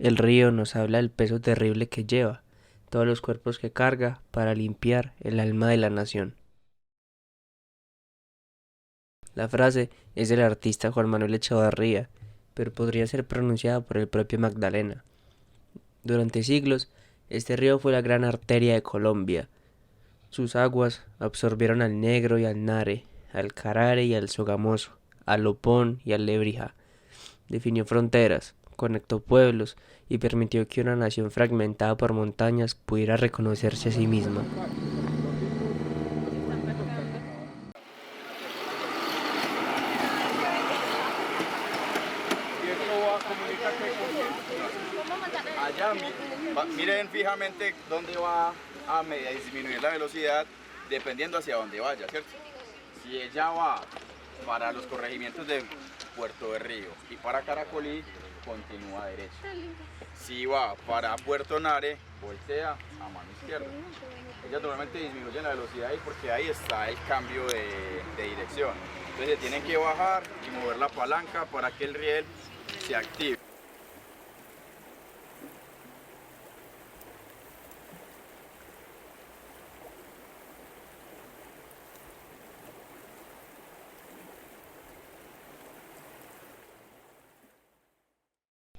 El río nos habla del peso terrible que lleva, todos los cuerpos que carga para limpiar el alma de la nación. La frase es del artista Juan Manuel Echevarría, pero podría ser pronunciada por el propio Magdalena. Durante siglos, este río fue la gran arteria de Colombia. Sus aguas absorbieron al Negro y al Nare, al Carare y al Sogamoso, al Lopón y al Lebrija. Definió fronteras, conectó pueblos y permitió que una nación fragmentada por montañas pudiera reconocerse a sí misma. Allá miren fijamente dónde va a disminuir la velocidad dependiendo hacia dónde vaya, ¿cierto? Si ella va para los corregimientos de Puerto de Río y para Caracolí, continúa derecho. Si va para Puerto Nare, voltea a mano izquierda. Ella normalmente disminuye la velocidad ahí porque ahí está el cambio de dirección. Entonces tienen que bajar y mover la palanca para que el riel se active.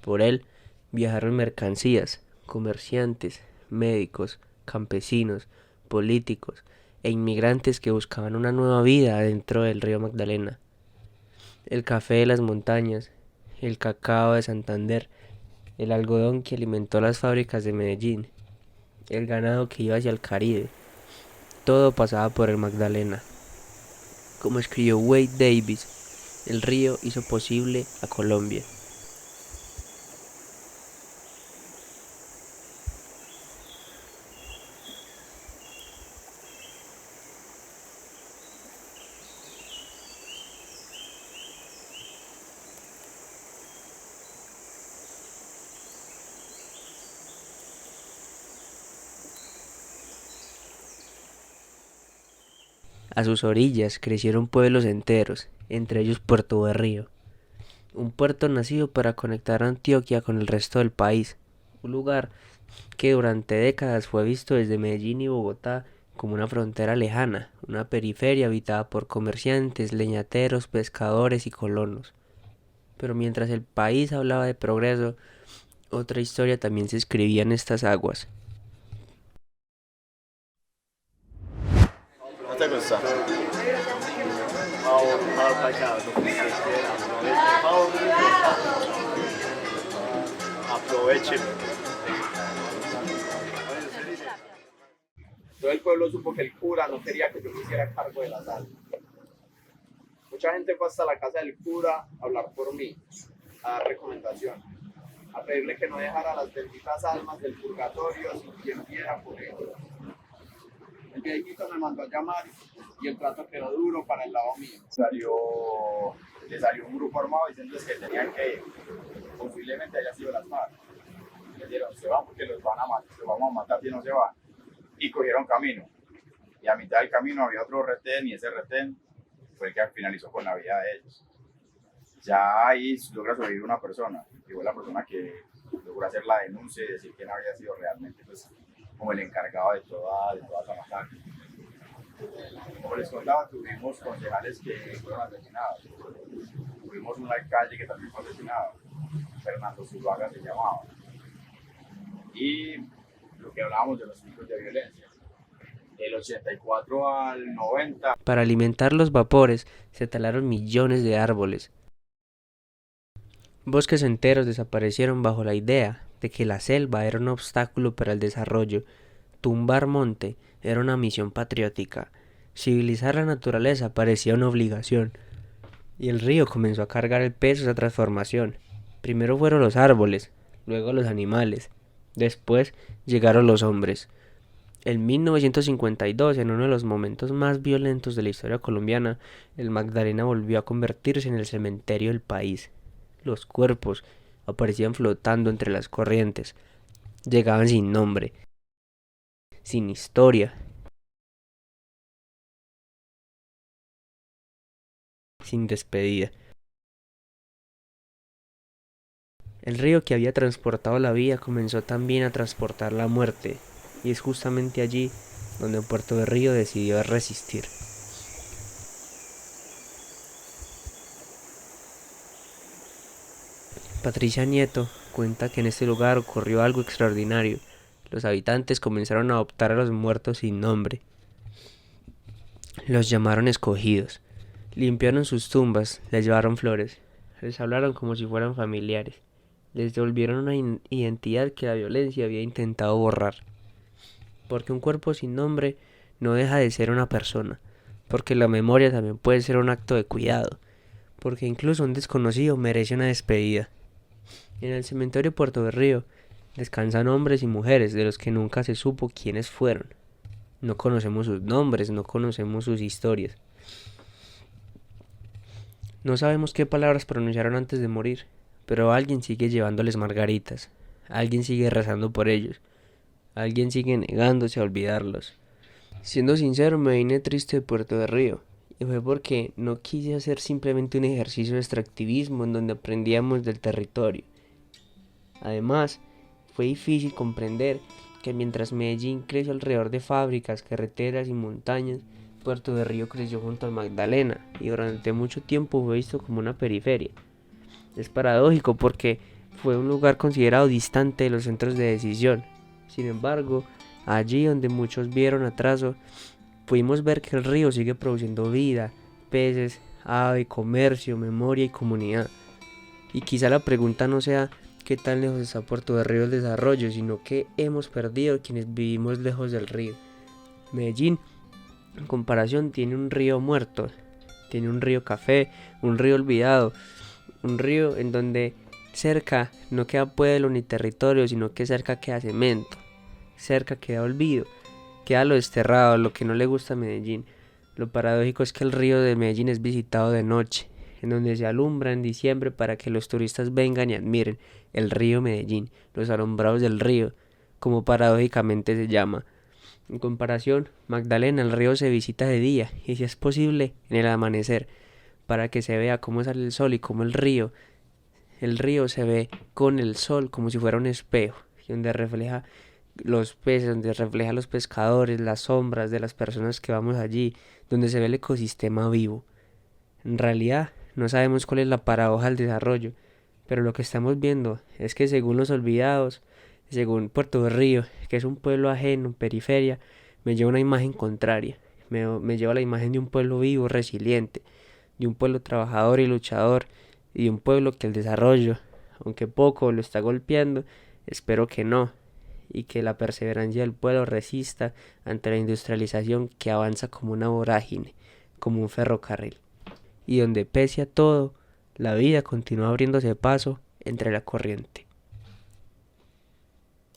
Por él viajaron mercancías, comerciantes, médicos, campesinos, políticos e inmigrantes que buscaban una nueva vida dentro del río Magdalena. El café de las montañas, el cacao de Santander, el algodón que alimentó las fábricas de Medellín, el ganado que iba hacia el Caribe, todo pasaba por el Magdalena. Como escribió Wade Davis, el río hizo posible a Colombia. A sus orillas crecieron pueblos enteros, entre ellos Puerto Berrío, un puerto nacido para conectar a Antioquia con el resto del país, un lugar que durante décadas fue visto desde Medellín y Bogotá como una frontera lejana, una periferia habitada por comerciantes, leñateros, pescadores y colonos. Pero mientras el país hablaba de progreso, otra historia también se escribía en estas aguas. ¿No te gusta? Aprovechen. Todo el pueblo supo que el cura no quería que yo me hiciera cargo de la sal. Mucha gente fue hasta la casa del cura a hablar por mí, a dar recomendaciones, a pedirle que no dejara las benditas almas del purgatorio sin quien viera por ellos. El viejito me mandó a llamar y el trato quedó duro para el lado mío. Le salió un grupo armado diciéndoles que tenían que ir. Posiblemente haya sido las FARC. Les dijeron, se van porque los vamos a matar si no se van. Y cogieron camino. Y a mitad del camino había otro retén y ese retén fue el que finalizó con la vida de ellos. Ya ahí logra sobrevivir una persona, que fue la persona que logró hacer la denuncia y decir quién había sido realmente pues, como el encargado de toda esa masacre. Como les contaba, tuvimos concejales que fueron asesinados. Tuvimos un alcalde que también fue asesinado. Fernando Zuluaga se llamaba. Y lo que hablábamos de los ciclos de violencia. Del 84 al 90. Para alimentar los vapores se talaron millones de árboles. Bosques enteros desaparecieron bajo la idea de que la selva era un obstáculo para el desarrollo. Tumbar monte era una misión patriótica. Civilizar la naturaleza parecía una obligación. Y el río comenzó a cargar el peso de esa transformación. Primero fueron los árboles, luego los animales, Después llegaron los hombres. En 1952, en uno de los momentos más violentos de la historia colombiana, el Magdalena volvió a convertirse en el cementerio del país. Los cuerpos aparecían flotando entre las corrientes, llegaban sin nombre, sin historia, sin despedida. El río que había transportado la vida comenzó también a transportar la muerte, y es justamente allí donde Puerto de Río decidió resistir. Patricia Nieto cuenta que en este lugar ocurrió algo extraordinario. Los habitantes comenzaron a adoptar a los muertos sin nombre. Los llamaron escogidos. Limpiaron sus tumbas, les llevaron flores, les hablaron como si fueran familiares. Les devolvieron una identidad que la violencia había intentado borrar. Porque un cuerpo sin nombre no deja de ser una persona. Porque la memoria también puede ser un acto de cuidado. Porque incluso un desconocido merece una despedida. En el cementerio de Puerto de Río descansan hombres y mujeres de los que nunca se supo quiénes fueron. No conocemos sus nombres, no conocemos sus historias. No sabemos qué palabras pronunciaron antes de morir, pero alguien sigue llevándoles margaritas, alguien sigue rezando por ellos, alguien sigue negándose a olvidarlos. Siendo sincero, me vine triste de Puerto de Río, y fue porque no quise hacer simplemente un ejercicio de extractivismo en donde aprendíamos del territorio. Además, fue difícil comprender que mientras Medellín creció alrededor de fábricas, carreteras y montañas, Puerto de Río creció junto al Magdalena y durante mucho tiempo fue visto como una periferia. Es paradójico porque fue un lugar considerado distante de los centros de decisión. Sin embargo, allí donde muchos vieron atraso, pudimos ver que el río sigue produciendo vida, peces, ave, comercio, memoria y comunidad. Y quizá la pregunta no sea qué tan lejos está Puerto de Río del desarrollo, sino que hemos perdido quienes vivimos lejos del río. Medellín, en comparación, tiene un río muerto, tiene un río café, un río olvidado, un río en donde cerca no queda pueblo ni territorio, sino que cerca queda cemento, cerca queda olvido, queda lo desterrado, lo que no le gusta a Medellín. Lo paradójico es que el río de Medellín es visitado de noche, en donde se alumbra en diciembre para que los turistas vengan y admiren el río Medellín, los alumbrados del río, como paradójicamente se llama. En comparación, Magdalena, el río se visita de día y si es posible en el amanecer, para que se vea cómo sale el sol y cómo el río se ve con el sol como si fuera un espejo, y donde refleja los peces, donde refleja los pescadores, las sombras de las personas que vamos allí, donde se ve el ecosistema vivo. En realidad, no sabemos cuál es la paradoja del desarrollo, pero lo que estamos viendo es que según los olvidados, según Puerto de Río, que es un pueblo ajeno, periferia, me lleva una imagen contraria, me lleva la imagen de un pueblo vivo, resiliente, de un pueblo trabajador y luchador, y de un pueblo que el desarrollo, aunque poco lo está golpeando, espero que no, y que la perseverancia del pueblo resista ante la industrialización que avanza como una vorágine, como un ferrocarril, y donde pese a todo, la vida continúa abriéndose paso entre la corriente.